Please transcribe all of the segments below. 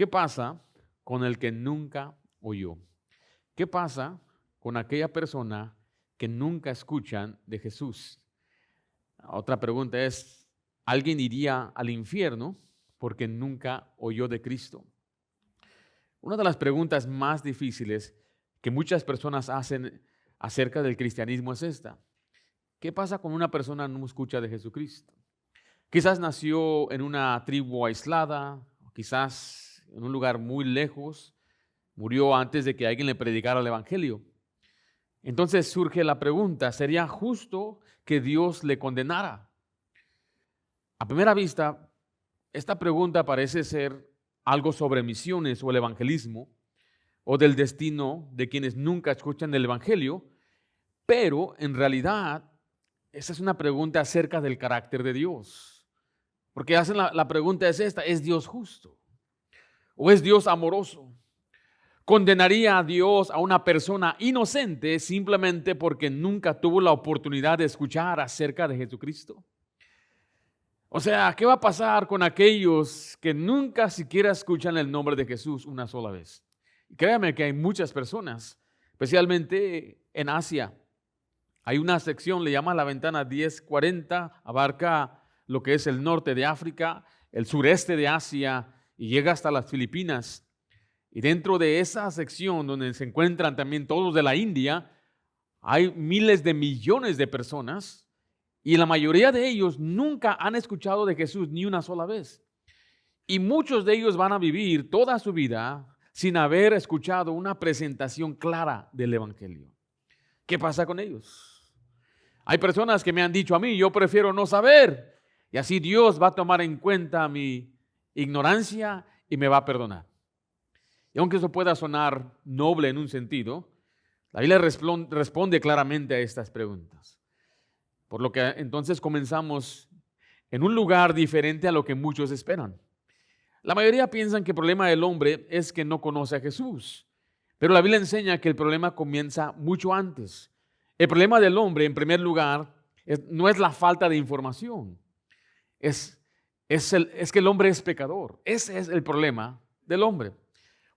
¿Qué pasa con el que nunca oyó? ¿Qué pasa con aquella persona que nunca escuchan de Jesús? Otra pregunta es, ¿alguien iría al infierno porque nunca oyó de Cristo? Una de las preguntas más difíciles que muchas personas hacen acerca del cristianismo es esta. ¿Qué pasa con una persona que no escucha de Jesucristo? Quizás nació en una tribu aislada, quizás en un lugar muy lejos, murió antes de que alguien le predicara el evangelio. Entonces surge la pregunta, ¿sería justo que Dios le condenara? A primera vista, esta pregunta parece ser algo sobre misiones o el evangelismo o del destino de quienes nunca escuchan el evangelio, pero en realidad esa es una pregunta acerca del carácter de Dios. Porque hacen la pregunta es esta, ¿es Dios justo? ¿O es Dios amoroso? ¿Condenaría a Dios a una persona inocente simplemente porque nunca tuvo la oportunidad de escuchar acerca de Jesucristo? O sea, ¿qué va a pasar con aquellos que nunca siquiera escuchan el nombre de Jesús una sola vez? Y créame que hay muchas personas, especialmente en Asia. Hay una sección, le llaman la ventana 1040, abarca lo que es el norte de África, el sureste de Asia y llega hasta las Filipinas. Y dentro de esa sección donde se encuentran también todos de la India, hay miles de millones de personas y la mayoría de ellos nunca han escuchado de Jesús ni una sola vez. Y muchos de ellos van a vivir toda su vida sin haber escuchado una presentación clara del evangelio. ¿Qué pasa con ellos? Hay personas que me han dicho a mí, yo prefiero no saber, y así Dios va a tomar en cuenta mi ignorancia y me va a perdonar. Y aunque eso pueda sonar noble en un sentido, la Biblia responde claramente a estas preguntas. Por lo que entonces comenzamos en un lugar diferente a lo que muchos esperan. La mayoría piensan que el problema del hombre es que no conoce a Jesús, pero la Biblia enseña que el problema comienza mucho antes. El problema del hombre, en primer lugar, no es la falta de información, es que el hombre es pecador. Ese es el problema del hombre.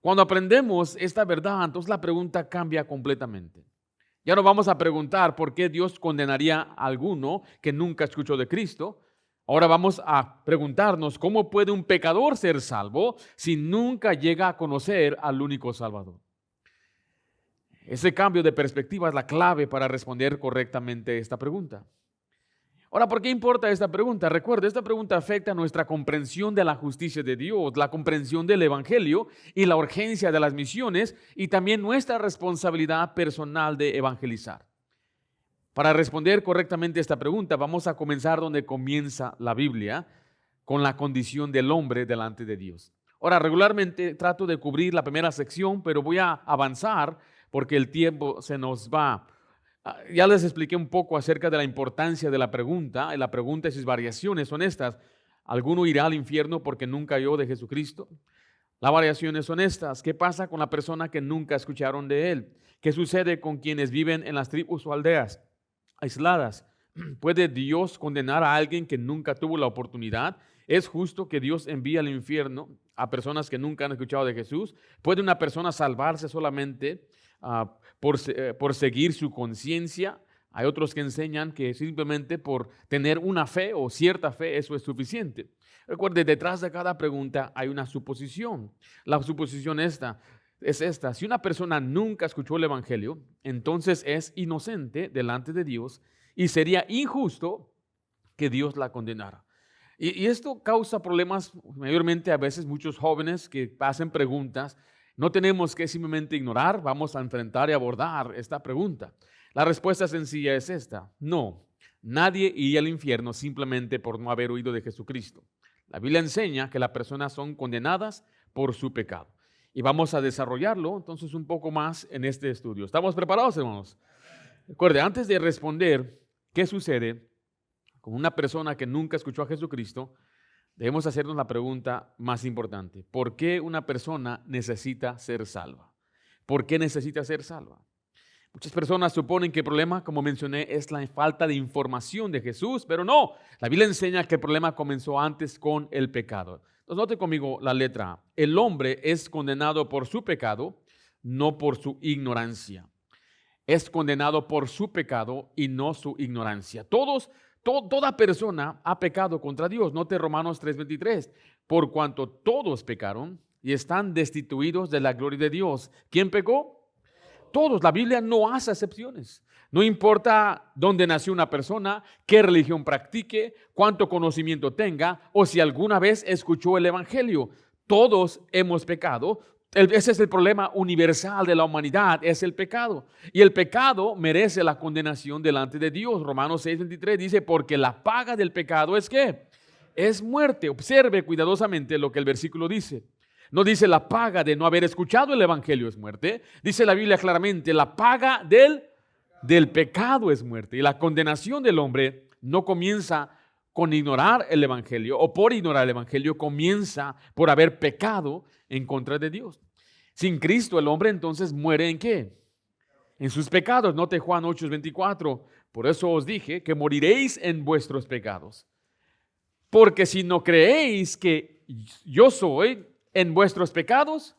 Cuando aprendemos esta verdad, entonces la pregunta cambia completamente. Ya no vamos a preguntar por qué Dios condenaría a alguno que nunca escuchó de Cristo. Ahora vamos a preguntarnos cómo puede un pecador ser salvo si nunca llega a conocer al único Salvador. Ese cambio de perspectiva es la clave para responder correctamente esta pregunta. Ahora, ¿por qué importa esta pregunta? Recuerda, esta pregunta afecta a nuestra comprensión de la justicia de Dios, la comprensión del evangelio y la urgencia de las misiones y también nuestra responsabilidad personal de evangelizar. Para responder correctamente esta pregunta, vamos a comenzar donde comienza la Biblia, con la condición del hombre delante de Dios. Ahora, regularmente trato de cubrir la primera sección, pero voy a avanzar porque el tiempo se nos va. Ya les expliqué un poco acerca de la importancia de la pregunta, y la pregunta y sus variaciones son estas. ¿Alguno irá al infierno porque nunca oyó de Jesucristo? Las variaciones son estas. ¿Qué pasa con la persona que nunca escucharon de Él? ¿Qué sucede con quienes viven en las tribus o aldeas aisladas? ¿Puede Dios condenar a alguien que nunca tuvo la oportunidad? ¿Es justo que Dios envíe al infierno a personas que nunca han escuchado de Jesús? ¿Puede una persona salvarse solamente por seguir su conciencia? Hay otros que enseñan que simplemente por tener una fe o cierta fe eso es suficiente. Recuerde, detrás de cada pregunta hay una suposición. La suposición es esta. Si una persona nunca escuchó el evangelio, entonces es inocente delante de Dios y sería injusto que Dios la condenara. Y esto causa problemas mayormente a veces muchos jóvenes que hacen preguntas. No tenemos que simplemente ignorar, vamos a enfrentar y abordar esta pregunta. La respuesta sencilla es esta: no, nadie iría al infierno simplemente por no haber oído de Jesucristo. La Biblia enseña que las personas son condenadas por su pecado. Y vamos a desarrollarlo entonces un poco más en este estudio. ¿Estamos preparados, hermanos? Recuerde, antes de responder qué sucede con una persona que nunca escuchó a Jesucristo, debemos hacernos la pregunta más importante. ¿Por qué una persona necesita ser salva? ¿Por qué necesita ser salva? Muchas personas suponen que el problema, como mencioné, es la falta de información de Jesús, pero no. La Biblia enseña que el problema comenzó antes con el pecado. Entonces, note conmigo la letra A. El hombre es condenado por su pecado, no por su ignorancia. Es condenado por su pecado y no su ignorancia. Toda persona ha pecado contra Dios. Note Romanos 3:23. Por cuanto todos pecaron y están destituidos de la gloria de Dios. ¿Quién pecó? Todos. La Biblia no hace excepciones. No importa dónde nació una persona, qué religión practique, cuánto conocimiento tenga o si alguna vez escuchó el evangelio. Todos hemos pecado. Ese es el problema universal de la humanidad, es el pecado. Y el pecado merece la condenación delante de Dios. Romanos 6:23 dice, porque la paga del pecado es ¿qué? Es muerte. Observe cuidadosamente lo que el versículo dice. No dice la paga de no haber escuchado el evangelio es muerte. Dice la Biblia claramente, la paga del pecado es muerte. Y la condenación del hombre no comienza con ignorar el evangelio o por ignorar el evangelio, comienza por haber pecado en contra de Dios. Sin Cristo el hombre entonces muere ¿en qué? En sus pecados. Note Juan 8:24. Por eso os dije que moriréis en vuestros pecados. Porque si no creéis que yo soy en vuestros pecados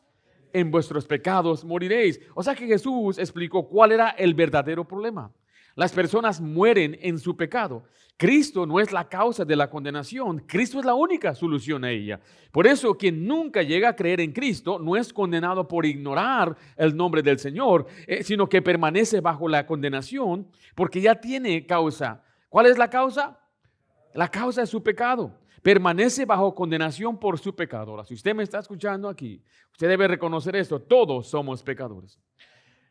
moriréis. O sea que Jesús explicó cuál era el verdadero problema. Las personas mueren en su pecado. Cristo no es la causa de la condenación. Cristo es la única solución a ella. Por eso, quien nunca llega a creer en Cristo no es condenado por ignorar el nombre del Señor, sino que permanece bajo la condenación porque ya tiene causa. ¿Cuál es la causa? La causa es su pecado. Permanece bajo condenación por su pecado. Ahora, si usted me está escuchando aquí, usted debe reconocer esto. Todos somos pecadores.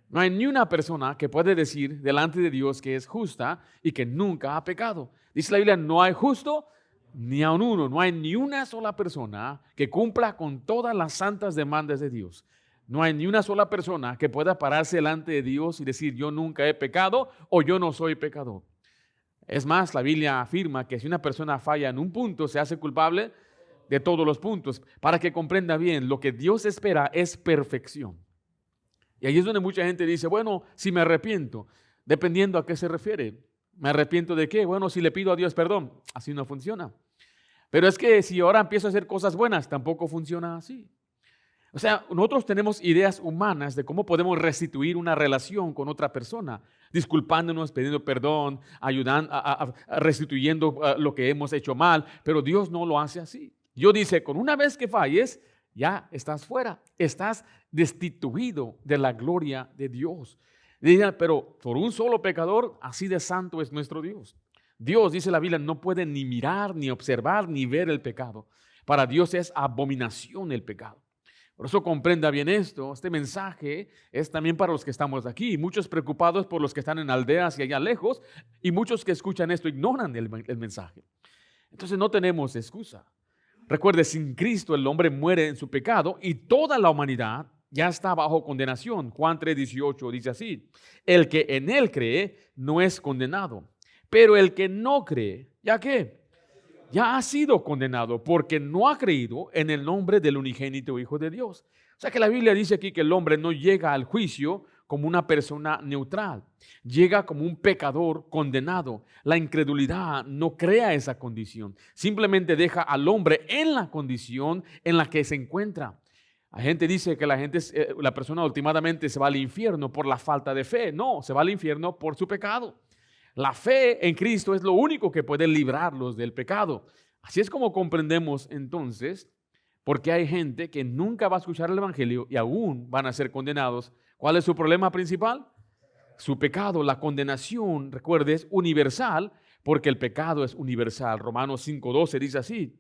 No hay ni una persona que puede decir delante de Dios que es justa y que nunca ha pecado. Dice la Biblia, no hay justo ni aun uno. No hay ni una sola persona que cumpla con todas las santas demandas de Dios. No hay ni una sola persona que pueda pararse delante de Dios y decir yo nunca he pecado o yo no soy pecador. Es más, la Biblia afirma que si una persona falla en un punto, se hace culpable de todos los puntos. Para que comprenda bien, lo que Dios espera es perfección. Y ahí es donde mucha gente dice, bueno, si me arrepiento, dependiendo a qué se refiere. ¿Me arrepiento de qué? Bueno, si le pido a Dios perdón, así no funciona. Pero es que si ahora empiezo a hacer cosas buenas, tampoco funciona así. O sea, nosotros tenemos ideas humanas de cómo podemos restituir una relación con otra persona, disculpándonos, pidiendo perdón, ayudando, restituyendo lo que hemos hecho mal, pero Dios no lo hace así. Dios dice, con una vez que falles, ya estás fuera, estás destituido de la gloria de Dios. Pero por un solo pecador, así de santo es nuestro Dios. Dios, dice la Biblia, no puede ni mirar, ni observar, ni ver el pecado. Para Dios es abominación el pecado. Por eso comprenda bien esto. Este mensaje es también para los que estamos aquí. Muchos preocupados por los que están en aldeas y allá lejos. Y muchos que escuchan esto ignoran el mensaje. Entonces no tenemos excusa. Recuerde, sin Cristo el hombre muere en su pecado y toda la humanidad ya está bajo condenación. Juan 3:18 dice así: el que en él cree no es condenado. Pero el que no cree, ¿ya qué? Ya ha sido condenado porque no ha creído en el nombre del unigénito Hijo de Dios. O sea que la Biblia dice aquí que el hombre no llega al juicio como una persona neutral, llega como un pecador condenado. La incredulidad no crea esa condición, simplemente deja al hombre en la condición en la que se encuentra. La gente dice que la persona últimamente se va al infierno por la falta de fe. No, se va al infierno por su pecado. La fe en Cristo es lo único que puede librarlos del pecado. Así es como comprendemos entonces por qué hay gente que nunca va a escuchar el evangelio y aún van a ser condenados. ¿Cuál es su problema principal? Su pecado. La condenación, recuerde, es universal porque el pecado es universal. Romanos 5:12 dice así: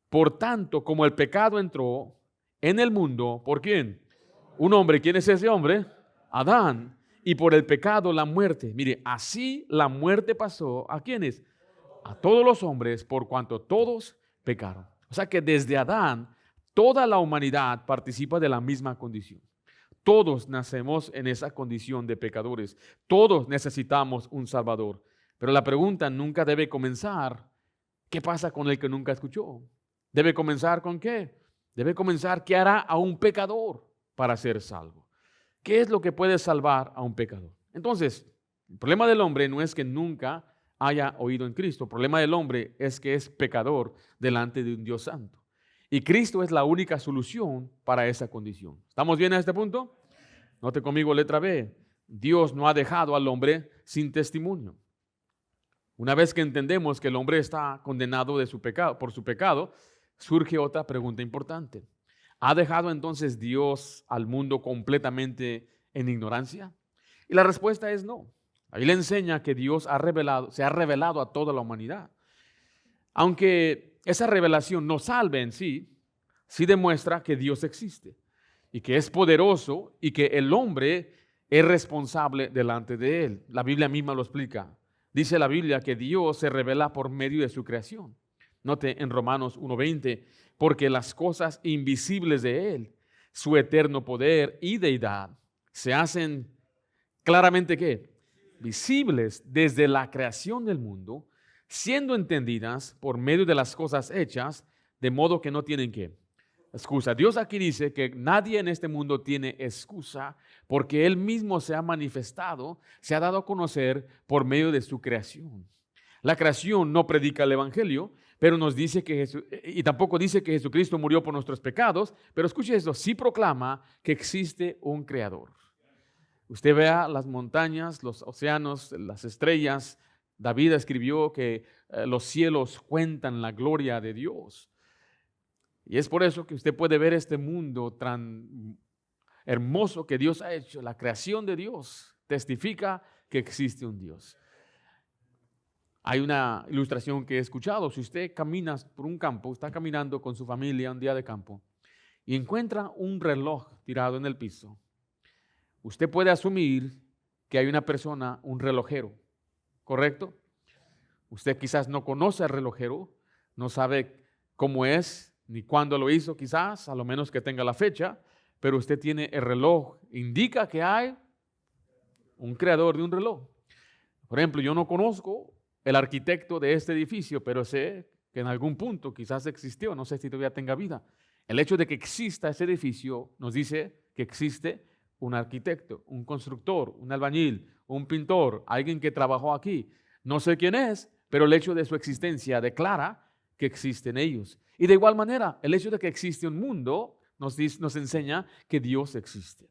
por tanto, como el pecado entró en el mundo, ¿por quién? Un hombre. ¿Quién es ese hombre? Adán. Y por el pecado la muerte. Mire, así la muerte pasó ¿a quiénes? A todos los hombres, por cuanto todos pecaron. O sea que desde Adán toda la humanidad participa de la misma condición. Todos nacemos en esa condición de pecadores. Todos necesitamos un Salvador. Pero la pregunta nunca debe comenzar: ¿qué pasa con el que nunca escuchó? Debe comenzar ¿con qué? Debe comenzar ¿qué hará a un pecador para ser salvo? ¿Qué es lo que puede salvar a un pecador? Entonces, el problema del hombre no es que nunca haya oído en Cristo. El problema del hombre es que es pecador delante de un Dios santo. Y Cristo es la única solución para esa condición. ¿Estamos bien a este punto? Note conmigo letra B. Dios no ha dejado al hombre sin testimonio. Una vez que entendemos que el hombre está condenado de su pecado, por su pecado, surge otra pregunta importante. ¿Ha dejado entonces Dios al mundo completamente en ignorancia? Y la respuesta es no. Ahí le enseña que Dios se ha revelado a toda la humanidad. Aunque esa revelación no salve en sí, sí demuestra que Dios existe y que es poderoso y que el hombre es responsable delante de él. La Biblia misma lo explica. Dice la Biblia que Dios se revela por medio de su creación. Note en Romanos 1:20, porque las cosas invisibles de él, su eterno poder y deidad, se hacen claramente ¿qué? Visibles desde la creación del mundo, siendo entendidas por medio de las cosas hechas, de modo que no tienen ¿qué? Excusa. Dios aquí dice que nadie en este mundo tiene excusa porque Él mismo se ha manifestado, se ha dado a conocer por medio de su creación. La creación no predica el evangelio, pero nos dice que y tampoco dice que Jesucristo murió por nuestros pecados, pero escuche esto, sí proclama que existe un creador. Usted vea las montañas, los océanos, las estrellas. David escribió que los cielos cuentan la gloria de Dios. Y es por eso que usted puede ver este mundo tan hermoso que Dios ha hecho. La creación de Dios testifica que existe un Dios. Hay una ilustración que he escuchado. Si usted camina por un campo, está caminando con su familia un día de campo y encuentra un reloj tirado en el piso, usted puede asumir que hay una persona, un relojero, ¿correcto? Usted quizás no conoce al relojero, no sabe cómo es, ni cuándo lo hizo quizás, a lo menos que tenga la fecha, pero usted tiene el reloj, indica que hay un creador de un reloj. Por ejemplo, yo no conozco el arquitecto de este edificio, pero sé que en algún punto quizás existió, no sé si todavía tenga vida. El hecho de que exista ese edificio nos dice que existe un arquitecto, un constructor, un albañil, un pintor, alguien que trabajó aquí. No sé quién es, pero el hecho de su existencia declara que existen ellos. Y de igual manera, el hecho de que existe un mundo nos enseña que Dios existe.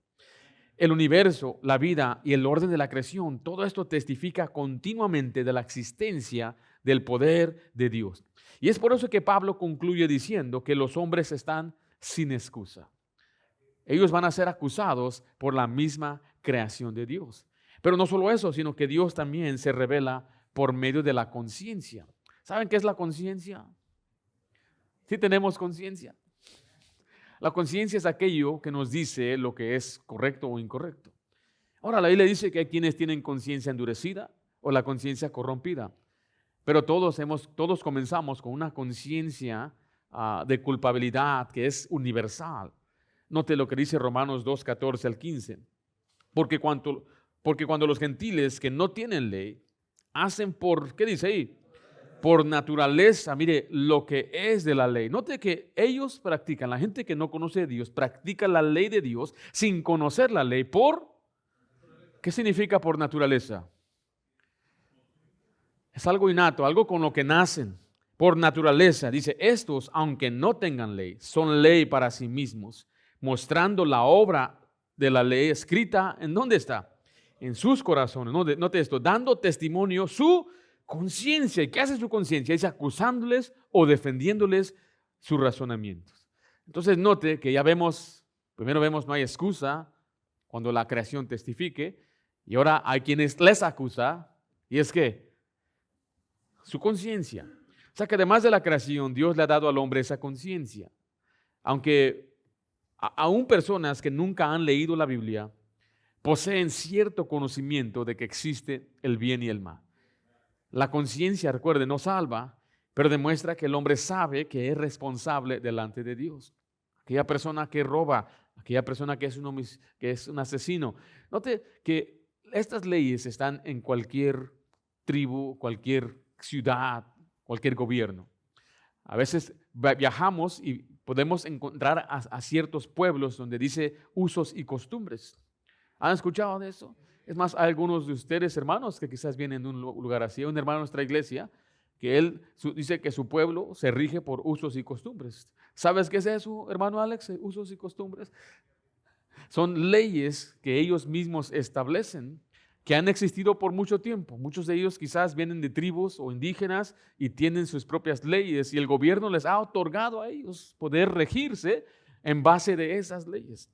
El universo, la vida y el orden de la creación, todo esto testifica continuamente de la existencia del poder de Dios. Y es por eso que Pablo concluye diciendo que los hombres están sin excusa. Ellos van a ser acusados por la misma creación de Dios. Pero no solo eso, sino que Dios también se revela por medio de la conciencia. ¿Saben qué es la conciencia? Sí tenemos conciencia. La conciencia es aquello que nos dice lo que es correcto o incorrecto. Ahora, la Biblia dice que hay quienes tienen conciencia endurecida o la conciencia corrompida. Pero todos comenzamos con una conciencia de culpabilidad que es universal. Note lo que dice Romanos 2:14 al 15. Porque cuando los gentiles que no tienen ley hacen ¿qué dice ahí? Por naturaleza, mire, lo que es de la ley. Note que ellos practican, la gente que no conoce a Dios, practica la ley de Dios sin conocer la ley ¿qué significa por naturaleza? Es algo innato, algo con lo que nacen. Por naturaleza, dice, estos, aunque no tengan ley, son ley para sí mismos, mostrando la obra de la ley escrita, ¿en dónde está? En sus corazones. Note esto, dando testimonio su conciencia. ¿Y qué hace su conciencia? Dice acusándoles o defendiéndoles sus razonamientos. Entonces note que ya primero vemos no hay excusa cuando la creación testifique, y ahora hay quienes les acusa, y es que su conciencia. O sea que además de la creación, Dios le ha dado al hombre esa conciencia. Aunque aún personas que nunca han leído la Biblia poseen cierto conocimiento de que existe el bien y el mal. La conciencia, recuerde, no salva, pero demuestra que el hombre sabe que es responsable delante de Dios. Aquella persona que roba, aquella persona que es un asesino. Note que estas leyes están en cualquier tribu, cualquier ciudad, cualquier gobierno. A veces viajamos y podemos encontrar a ciertos pueblos donde dice usos y costumbres. ¿Han escuchado de eso? Es más, hay algunos de ustedes, hermanos, que quizás vienen de un lugar así. Un hermano de nuestra iglesia que él dice que su pueblo se rige por usos y costumbres. ¿Sabes qué es eso, hermano Alex? Usos y costumbres. Son leyes que ellos mismos establecen, que han existido por mucho tiempo. Muchos de ellos quizás vienen de tribus o indígenas y tienen sus propias leyes, y el gobierno les ha otorgado a ellos poder regirse en base de esas leyes.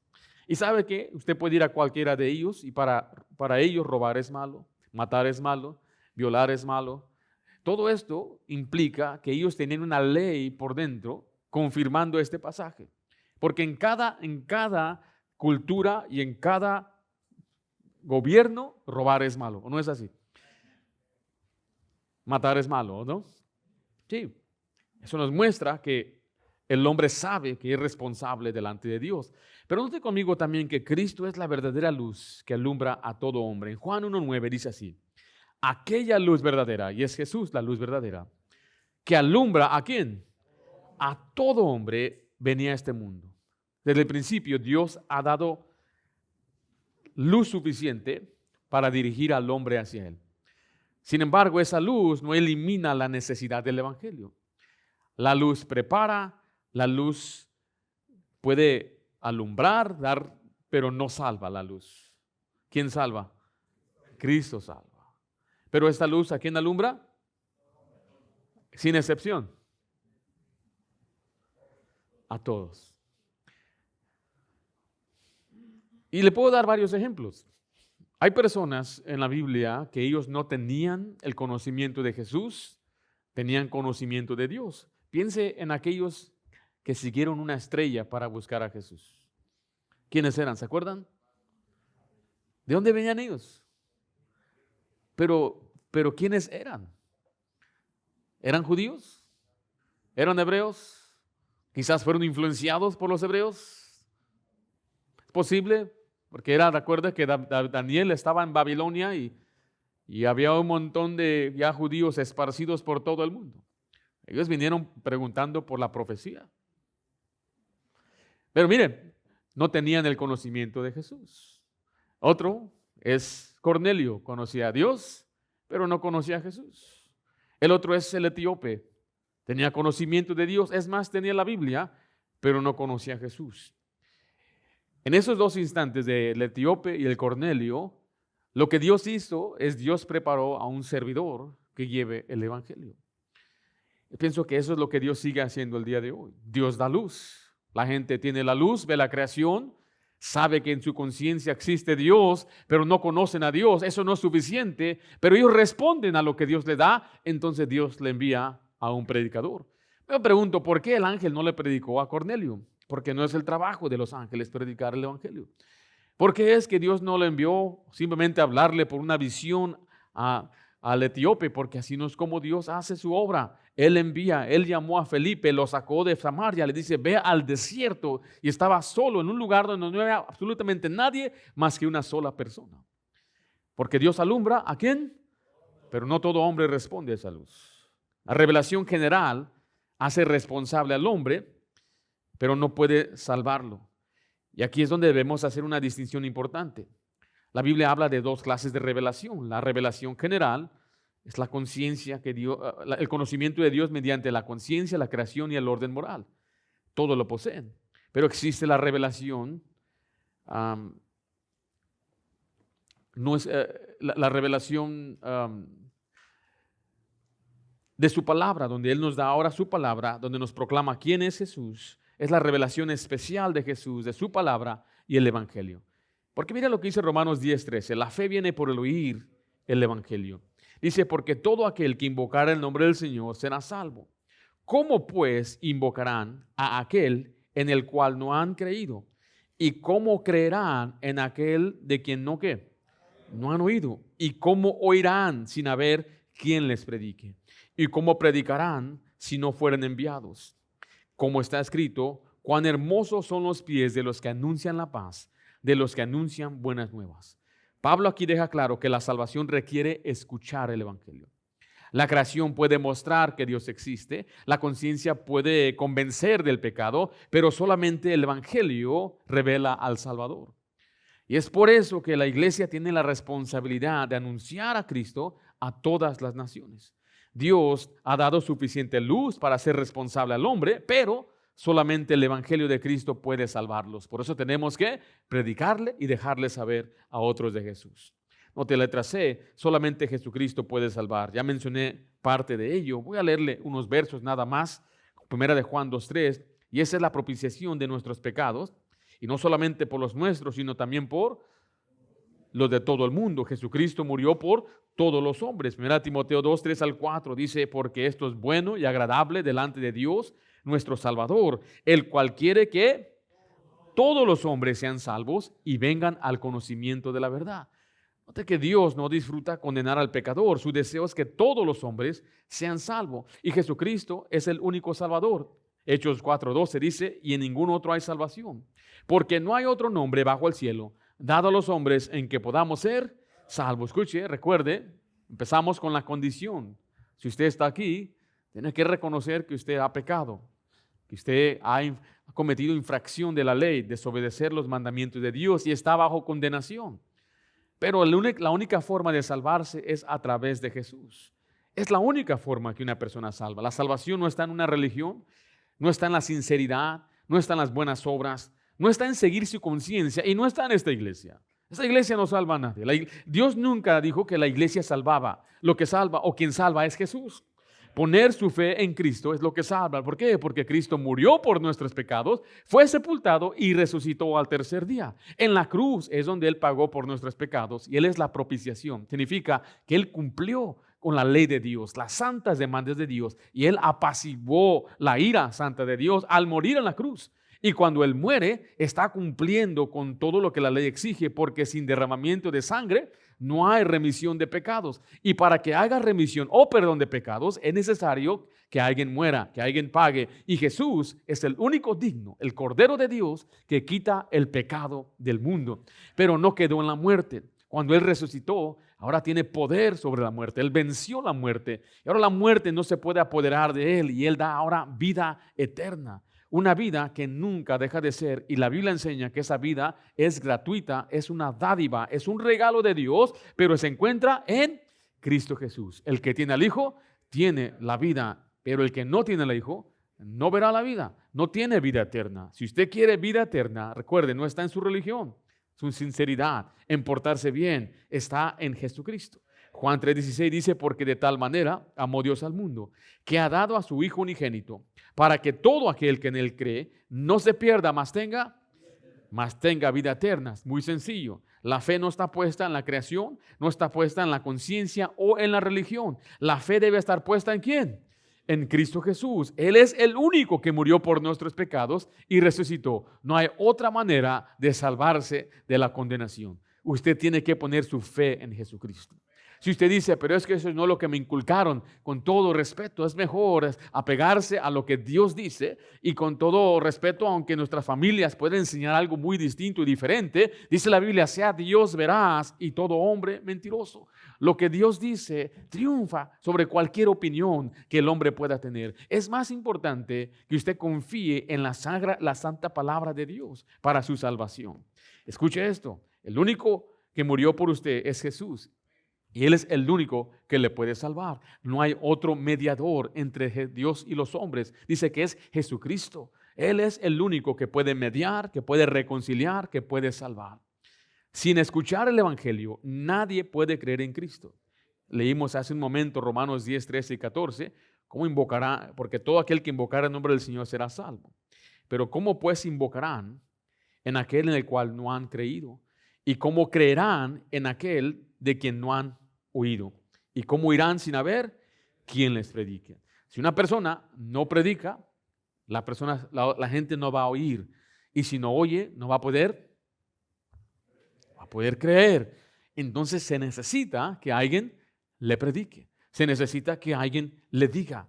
Y sabe que usted puede ir a cualquiera de ellos y para ellos robar es malo, matar es malo, violar es malo. Todo esto implica que ellos tienen una ley por dentro confirmando este pasaje. Porque en cada cultura y en cada gobierno, robar es malo, ¿o no es así? Matar es malo, ¿no? Sí. Eso nos muestra que el hombre sabe que es responsable delante de Dios. Pero note conmigo también que Cristo es la verdadera luz que alumbra a todo hombre. En Juan 1:9 dice así: aquella luz verdadera, y es Jesús la luz verdadera, que alumbra ¿a quién? A todo hombre venía a este mundo. Desde el principio Dios ha dado luz suficiente para dirigir al hombre hacia Él. Sin embargo, esa luz no elimina la necesidad del Evangelio. La luz prepara, la luz puede alumbrar, pero no salva la luz. ¿Quién salva? Cristo salva. Pero esta luz, ¿a quién alumbra? Sin excepción. A todos. Y le puedo dar varios ejemplos. Hay personas en la Biblia que ellos no tenían el conocimiento de Jesús, tenían conocimiento de Dios. Piense en aquellos que siguieron una estrella para buscar a Jesús. ¿Quiénes eran? ¿Se acuerdan? ¿De dónde venían ellos? Pero ¿quiénes eran? ¿Eran judíos? ¿Eran hebreos? ¿Quizás fueron influenciados por los hebreos? ¿Es posible? Porque recuerda que Daniel estaba en Babilonia y había un montón de ya judíos esparcidos por todo el mundo. Ellos vinieron preguntando por la profecía. Pero miren, no tenían el conocimiento de Jesús. Otro es Cornelio, conocía a Dios, pero no conocía a Jesús. El otro es el etíope, tenía conocimiento de Dios, es más, tenía la Biblia, pero no conocía a Jesús. En esos dos instantes del etíope y el Cornelio, lo que Dios hizo es Dios preparó a un servidor que lleve el evangelio. Yo pienso que eso es lo que Dios sigue haciendo el día de hoy. Dios da luz. La gente tiene la luz, ve la creación, sabe que en su conciencia existe Dios, pero no conocen a Dios. Eso no es suficiente, pero ellos responden a lo que Dios le da, entonces Dios le envía a un predicador. Me pregunto, ¿por qué el ángel no le predicó a Cornelio? Porque no es el trabajo de los ángeles predicar el evangelio. ¿Por qué es que Dios no le envió simplemente a hablarle por una visión al etíope? Porque así no es como Dios hace su obra. Él envía, Él llamó a Felipe, lo sacó de Samaria, le dice, ve al desierto, y estaba solo en un lugar donde no había absolutamente nadie más que una sola persona. Porque Dios alumbra, ¿a quién? Pero no todo hombre responde a esa luz. La revelación general hace responsable al hombre, pero no puede salvarlo. Y aquí es donde debemos hacer una distinción importante. La Biblia habla de dos clases de revelación. La revelación general es la conciencia que Dios, el conocimiento de Dios mediante la conciencia, la creación y el orden moral. Todo lo poseen. Pero existe la revelación, no es la revelación de su palabra, donde Él nos da ahora su palabra, donde nos proclama quién es Jesús. Es la revelación especial de Jesús, de su palabra y el evangelio. Porque mira lo que dice Romanos 10:13. La fe viene por el oír el evangelio. Dice, porque todo aquel que invocara el nombre del Señor será salvo. ¿Cómo pues invocarán a aquel en el cual no han creído? ¿Y cómo creerán en aquel de quien no qué? No han oído. ¿Y cómo oirán sin haber quien les predique? ¿Y cómo predicarán si no fueren enviados? Como está escrito, cuán hermosos son los pies de los que anuncian la paz, de los que anuncian buenas nuevas. Pablo aquí deja claro que la salvación requiere escuchar el evangelio. La creación puede mostrar que Dios existe, la conciencia puede convencer del pecado, pero solamente el evangelio revela al Salvador. Y es por eso que la iglesia tiene la responsabilidad de anunciar a Cristo a todas las naciones. Dios ha dado suficiente luz para ser responsable al hombre, pero solamente el Evangelio de Cristo puede salvarlos. Por eso tenemos que predicarle y dejarle saber a otros de Jesús. Note, letra C, solamente Jesucristo puede salvar. Ya mencioné parte de ello. Voy a leerle unos versos nada más. Primera de Juan 2:3, y esa es la propiciación de nuestros pecados, y no solamente por los nuestros, sino también por los de todo el mundo. Jesucristo murió por todos los hombres. Primera Timoteo 2:3-4 dice, porque esto es bueno y agradable delante de Dios, nuestro Salvador, el cual quiere que todos los hombres sean salvos y vengan al conocimiento de la verdad. Note que Dios no disfruta condenar al pecador. Su deseo es que todos los hombres sean salvos. Y Jesucristo es el único Salvador. Hechos 4:12 dice, y en ningún otro hay salvación. Porque no hay otro nombre bajo el cielo dado a los hombres en que podamos ser salvos. Escuche, recuerde, empezamos con la condición. Si usted está aquí, tiene que reconocer que usted ha pecado, que usted ha cometido infracción de la ley, desobedecer los mandamientos de Dios y está bajo condenación. Pero la única forma de salvarse es a través de Jesús. Es la única forma que una persona salva. La salvación no está en una religión, no está en la sinceridad, no está en las buenas obras, no está en seguir su conciencia y no está en esta iglesia. Esta iglesia no salva a nadie. Dios nunca dijo que la iglesia salvaba. Lo que salva o quien salva es Jesús. Poner su fe en Cristo es lo que salva. ¿Por qué? Porque Cristo murió por nuestros pecados, fue sepultado y resucitó al tercer día. En la cruz es donde Él pagó por nuestros pecados y Él es la propiciación. Significa que Él cumplió con la ley de Dios, las santas demandas de Dios, y Él apaciguó la ira santa de Dios al morir en la cruz. Y cuando Él muere, está cumpliendo con todo lo que la ley exige, porque sin derramamiento de sangre no hay remisión de pecados. Y para que haga remisión o perdón de pecados, es necesario que alguien muera, que alguien pague. Y Jesús es el único digno, el Cordero de Dios, que quita el pecado del mundo. Pero no quedó en la muerte. Cuando Él resucitó, ahora tiene poder sobre la muerte. Él venció la muerte. Y ahora la muerte no se puede apoderar de Él. Y Él da ahora vida eterna. Una vida que nunca deja de ser, y la Biblia enseña que esa vida es gratuita, es una dádiva, es un regalo de Dios, pero se encuentra en Cristo Jesús. El que tiene al Hijo tiene la vida, pero el que no tiene al Hijo no verá la vida, no tiene vida eterna. Si usted quiere vida eterna, recuerde, no está en su religión, su sinceridad, en portarse bien, está en Jesucristo. Juan 3:16 dice, porque de tal manera amó Dios al mundo, que ha dado a su Hijo unigénito, para que todo aquel que en Él cree no se pierda, mas tenga vida eterna. Muy sencillo. La fe no está puesta en la creación, no está puesta en la conciencia o en la religión. La fe debe estar puesta ¿en quién? En Cristo Jesús. Él es el único que murió por nuestros pecados y resucitó. No hay otra manera de salvarse de la condenación. Usted tiene que poner su fe en Jesucristo. Si usted dice, pero es que eso no es lo que me inculcaron, con todo respeto, es mejor apegarse a lo que Dios dice, y con todo respeto, aunque nuestras familias pueden enseñar algo muy distinto y diferente, dice la Biblia, sea Dios veraz y todo hombre mentiroso. Lo que Dios dice triunfa sobre cualquier opinión que el hombre pueda tener. Es más importante que usted confíe en la santa palabra de Dios para su salvación. Escuche esto, el único que murió por usted es Jesús. Y Él es el único que le puede salvar. No hay otro mediador entre Dios y los hombres. Dice que es Jesucristo. Él es el único que puede mediar, que puede reconciliar, que puede salvar. Sin escuchar el Evangelio, nadie puede creer en Cristo. Leímos hace un momento Romanos 10, 13 y 14. ¿Cómo invocará? Porque todo aquel que invocara el nombre del Señor será salvo. Pero ¿cómo pues invocarán en aquel en el cual no han creído? ¿Y cómo creerán en aquel de quien no han oído? ¿Y cómo irán sin haber quien les predique? Si una persona no predica, la gente no va a oír. Y si no oye, no va a poder creer. Entonces se necesita que alguien le predique. Se necesita que alguien le diga.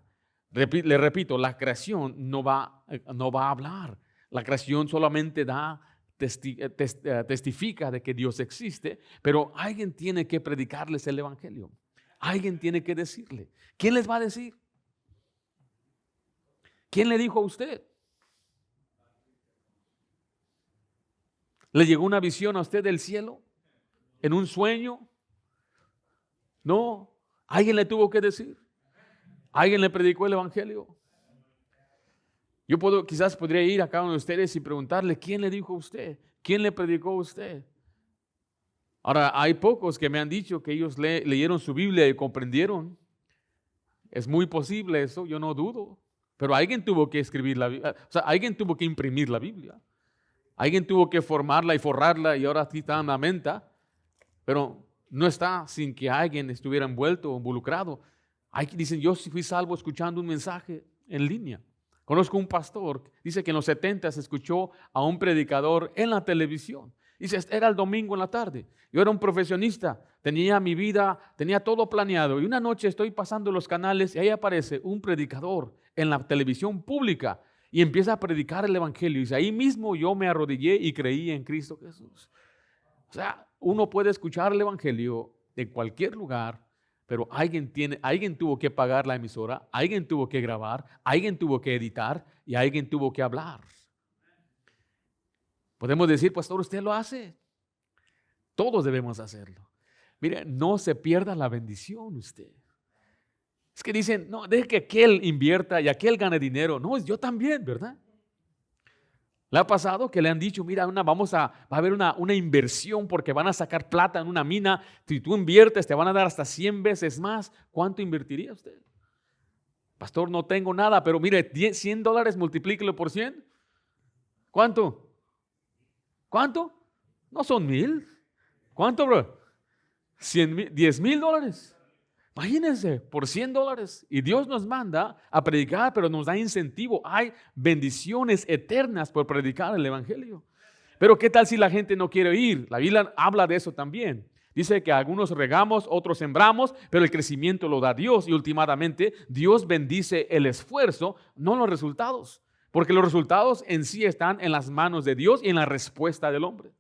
Le repito, la creación no va a hablar. La creación solamente testifica de que Dios existe, pero alguien tiene que predicarles el Evangelio. Alguien tiene que decirle. ¿Quién les va a decir? ¿Quién le dijo a usted? ¿Le llegó una visión a usted del cielo? ¿En un sueño? No, alguien le tuvo que decir. ¿Alguien le predicó el evangelio? Quizás podría ir a cada uno de ustedes y preguntarle, ¿quién le dijo a usted? ¿Quién le predicó a usted? Ahora, hay pocos que me han dicho que ellos leyeron su Biblia y comprendieron. Es muy posible eso, yo no dudo. Pero alguien tuvo que escribir la Biblia, o sea, alguien tuvo que imprimir la Biblia. Alguien tuvo que formarla y forrarla y ahora sí está en la menta. Pero no está sin que alguien estuviera envuelto o involucrado. Dicen, yo fui salvo escuchando un mensaje en línea. Conozco un pastor, dice que en los 70 se escuchó a un predicador en la televisión. Dice, era el domingo en la tarde. Yo era un profesionista, tenía mi vida, tenía todo planeado. Y una noche estoy pasando los canales y ahí aparece un predicador en la televisión pública y empieza a predicar el evangelio. Y dice, ahí mismo yo me arrodillé y creí en Cristo Jesús. O sea, uno puede escuchar el evangelio de cualquier lugar, pero alguien tuvo que pagar la emisora, alguien tuvo que grabar, alguien tuvo que editar y alguien tuvo que hablar. Podemos decir, pastor, usted lo hace. Todos debemos hacerlo. Mire, no se pierda la bendición usted. Es que dicen, no, deje que aquel invierta y aquel gane dinero. No, yo también, ¿verdad? ¿Le ha pasado que le han dicho, mira, va a haber una inversión porque van a sacar plata en una mina? Si tú inviertes, te van a dar hasta 100 veces más. ¿Cuánto invertiría usted? Pastor, no tengo nada, pero mire, $100, multiplíquelo por 100. ¿Cuánto? ¿Cuánto? No son 1,000. ¿Cuánto, bro? $10,000. Imagínense, por $100. Y Dios nos manda a predicar, pero nos da incentivo. Hay bendiciones eternas por predicar el evangelio. Pero ¿qué tal si la gente no quiere oír? La Biblia habla de eso también. Dice que algunos regamos, otros sembramos, pero el crecimiento lo da Dios. Y últimamente Dios bendice el esfuerzo, no los resultados. Porque los resultados en sí están en las manos de Dios y en la respuesta del hombre.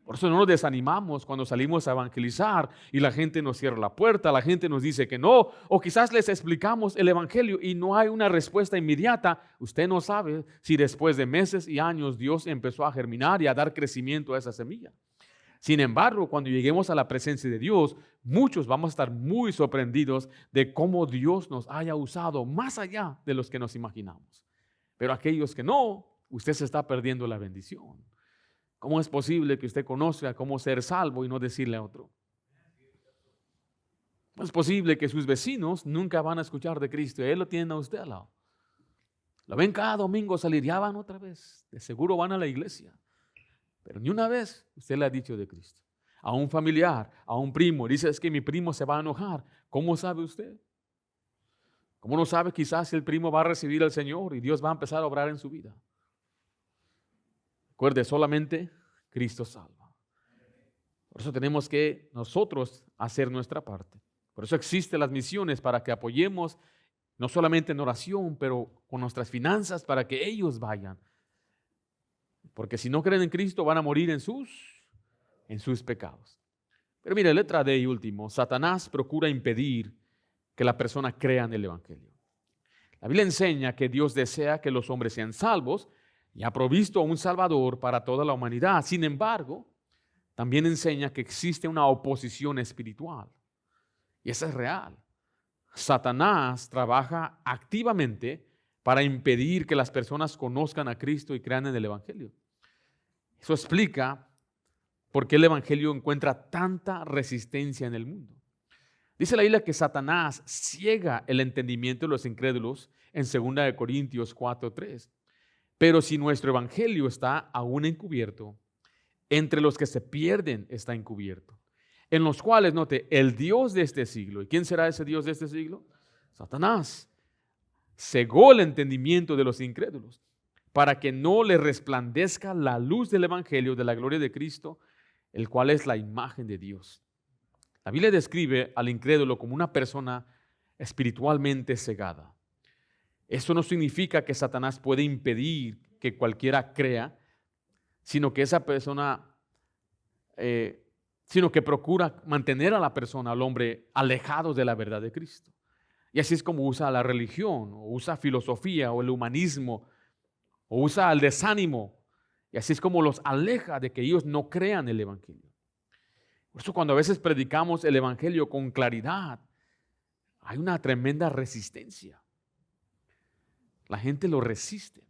Por eso no nos desanimamos cuando salimos a evangelizar y la gente nos cierra la puerta, la gente nos dice que no, o quizás les explicamos el evangelio y no hay una respuesta inmediata. Usted no sabe si después de meses y años Dios empezó a germinar y a dar crecimiento a esa semilla. Sin embargo, cuando lleguemos a la presencia de Dios, muchos vamos a estar muy sorprendidos de cómo Dios nos haya usado más allá de los que nos imaginamos. Pero aquellos que no, usted se está perdiendo la bendición. ¿Cómo es posible que usted conozca cómo ser salvo y no decirle a otro? ¿Cómo es posible que sus vecinos nunca van a escuchar de Cristo y Él lo tienen a usted al lado? Lo ven cada domingo salir, ya van otra vez. De seguro van a la iglesia. Pero ni una vez usted le ha dicho de Cristo. A un familiar, a un primo, dice, es que mi primo se va a enojar. ¿Cómo sabe usted? ¿Cómo no sabe quizás si el primo va a recibir al Señor y Dios va a empezar a obrar en su vida? Recuerde, solamente Cristo salva. Por eso tenemos que nosotros hacer nuestra parte. Por eso existen las misiones para que apoyemos no solamente en oración, pero con nuestras finanzas para que ellos vayan. Porque si no creen en Cristo van a morir en sus pecados. Pero mire, letra D y último, Satanás procura impedir que la persona crea en el evangelio. La Biblia enseña que Dios desea que los hombres sean salvos y ha provisto a un Salvador para toda la humanidad. Sin embargo, también enseña que existe una oposición espiritual. Y esa es real. Satanás trabaja activamente para impedir que las personas conozcan a Cristo y crean en el evangelio. Eso explica por qué el evangelio encuentra tanta resistencia en el mundo. Dice la Biblia que Satanás ciega el entendimiento de los incrédulos en 2 Corintios 4:3. Pero si nuestro evangelio está aún encubierto, entre los que se pierden está encubierto, en los cuales, note, el Dios de este siglo, ¿y quién será ese Dios de este siglo? Satanás, cegó el entendimiento de los incrédulos, para que no les resplandezca la luz del evangelio de la gloria de Cristo, el cual es la imagen de Dios. La Biblia describe al incrédulo como una persona espiritualmente cegada. Eso no significa que Satanás puede impedir que cualquiera crea, sino que esa persona, sino que procura mantener a la persona, al hombre, alejado de la verdad de Cristo. Y así es como usa la religión, o usa filosofía, o el humanismo, o usa el desánimo. Y así es como los aleja de que ellos no crean el evangelio. Por eso cuando a veces predicamos el evangelio con claridad, hay una tremenda resistencia. La gente lo resiste.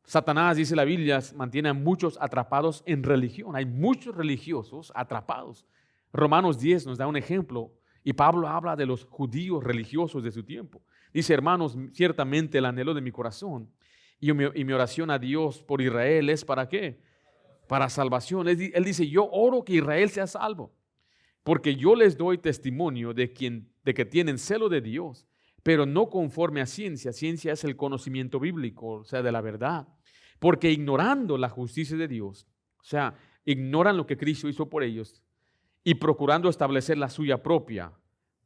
Satanás, dice la Biblia, mantiene a muchos atrapados en religión. Hay muchos religiosos atrapados. Romanos 10 nos da un ejemplo y Pablo habla de los judíos religiosos de su tiempo. Dice, hermanos, ciertamente el anhelo de mi corazón y mi oración a Dios por Israel es ¿para qué? Para salvación. Él dice, yo oro que Israel sea salvo, porque yo les doy testimonio de que tienen celo de Dios, pero no conforme a ciencia. Ciencia es el conocimiento bíblico, o sea, de la verdad. Porque ignorando la justicia de Dios, o sea, ignoran lo que Cristo hizo por ellos y procurando establecer la suya propia, o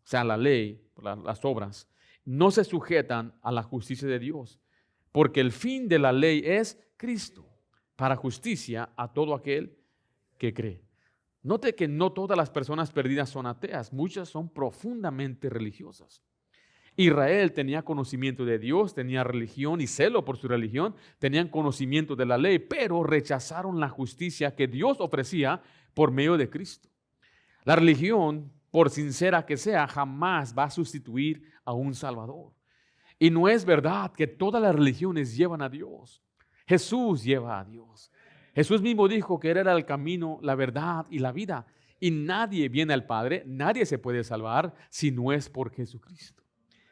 sea, la ley, las obras, no se sujetan a la justicia de Dios. Porque el fin de la ley es Cristo, para justicia a todo aquel que cree. Note que no todas las personas perdidas son ateas, muchas son profundamente religiosas. Israel tenía conocimiento de Dios, tenía religión y celo por su religión, tenían conocimiento de la ley, pero rechazaron la justicia que Dios ofrecía por medio de Cristo. La religión, por sincera que sea, jamás va a sustituir a un Salvador. Y no es verdad que todas las religiones llevan a Dios. Jesús lleva a Dios. Jesús mismo dijo que Él era el camino, la verdad y la vida. Y nadie viene al Padre, nadie se puede salvar si no es por Jesucristo.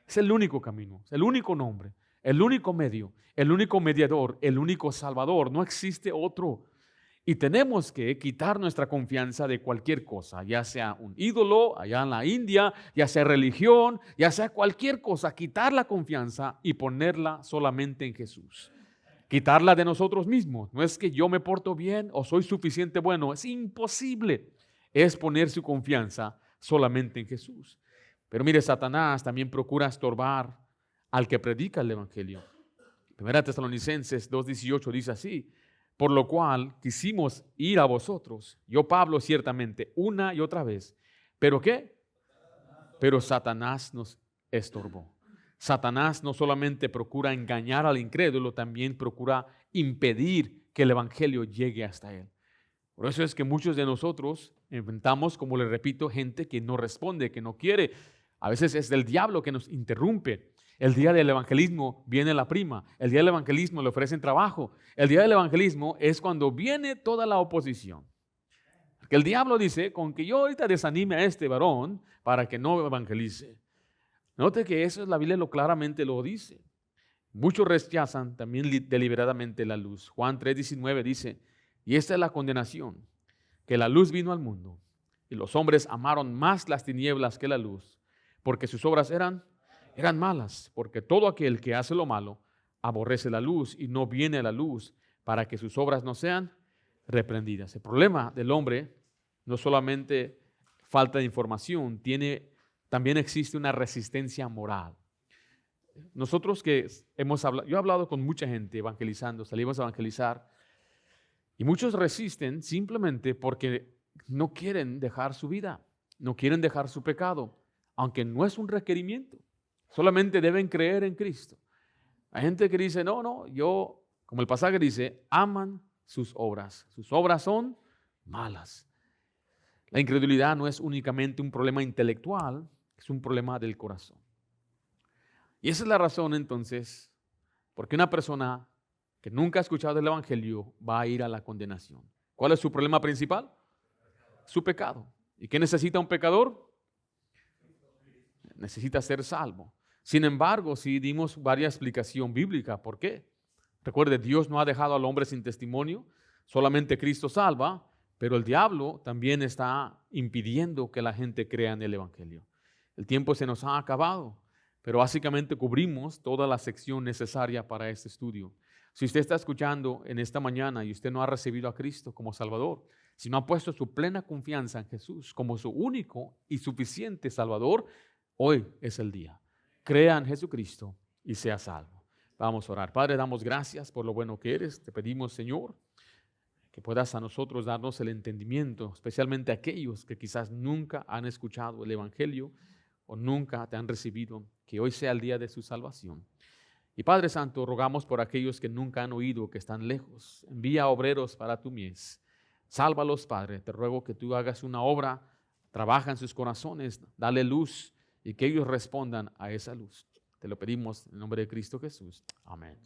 Es el único camino, es el único nombre, el único medio, el único mediador, el único Salvador. No existe otro. Y tenemos que quitar nuestra confianza de cualquier cosa, ya sea un ídolo allá en la India, ya sea religión, ya sea cualquier cosa, quitar la confianza y ponerla solamente en Jesús. Quitarla de nosotros mismos. No es que yo me porto bien o soy suficiente bueno, es imposible. Es poner su confianza solamente en Jesús. Pero mire, Satanás también procura estorbar al que predica el Evangelio. 1 Tesalonicenses 2:18 dice así: por lo cual quisimos ir a vosotros, yo Pablo ciertamente, una y otra vez. ¿Pero qué? Pero Satanás nos estorbó. Satanás no solamente procura engañar al incrédulo, también procura impedir que el Evangelio llegue hasta él. Por eso es que muchos de nosotros enfrentamos, como le repito, gente que no responde, que no quiere. A veces es el diablo que nos interrumpe. El día del evangelismo viene la prima. El día del evangelismo le ofrecen trabajo. El día del evangelismo es cuando viene toda la oposición. Porque el diablo dice, con que yo ahorita desanime a este varón para que no evangelice. Note que eso es la Biblia claramente lo dice. Muchos rechazan también deliberadamente la luz. Juan 3:19 dice, y esta es la condenación, que la luz vino al mundo y los hombres amaron más las tinieblas que la luz, porque sus obras eran malas, porque todo aquel que hace lo malo aborrece la luz y no viene a la luz para que sus obras no sean reprendidas. El problema del hombre no solamente falta de información, también existe una resistencia moral. Nosotros que yo he hablado con mucha gente evangelizando, salimos a evangelizar y muchos resisten simplemente porque no quieren dejar su vida, no quieren dejar su pecado, aunque no es un requerimiento. Solamente deben creer en Cristo. Hay gente que dice, no, yo, como el pasaje dice, aman sus obras. Sus obras son malas. La incredulidad no es únicamente un problema intelectual, es un problema del corazón. Y esa es la razón entonces, porque una persona que nunca ha escuchado del Evangelio va a ir a la condenación. ¿Cuál es su problema principal? Su pecado. ¿Y qué necesita un pecador? Necesita ser salvo. Sin embargo, sí dimos varias explicación bíblica. ¿Por qué? Recuerde, Dios no ha dejado al hombre sin testimonio, solamente Cristo salva, pero el diablo también está impidiendo que la gente crea en el Evangelio. El tiempo se nos ha acabado, pero básicamente cubrimos toda la sección necesaria para este estudio. Si usted está escuchando en esta mañana y usted no ha recibido a Cristo como Salvador, si no ha puesto su plena confianza en Jesús como su único y suficiente Salvador, hoy es el día. Crea en Jesucristo y sea salvo. Vamos a orar. Padre, damos gracias por lo bueno que eres. Te pedimos, Señor, que puedas a nosotros darnos el entendimiento, especialmente aquellos que quizás nunca han escuchado el Evangelio o nunca te han recibido, que hoy sea el día de su salvación. Y Padre Santo, rogamos por aquellos que nunca han oído, que están lejos. Envía obreros para tu mies. Sálvalos, Padre. Te ruego que tú hagas una obra, trabaja en sus corazones, dale luz y que ellos respondan a esa luz. Te lo pedimos en el nombre de Cristo Jesús. Amén.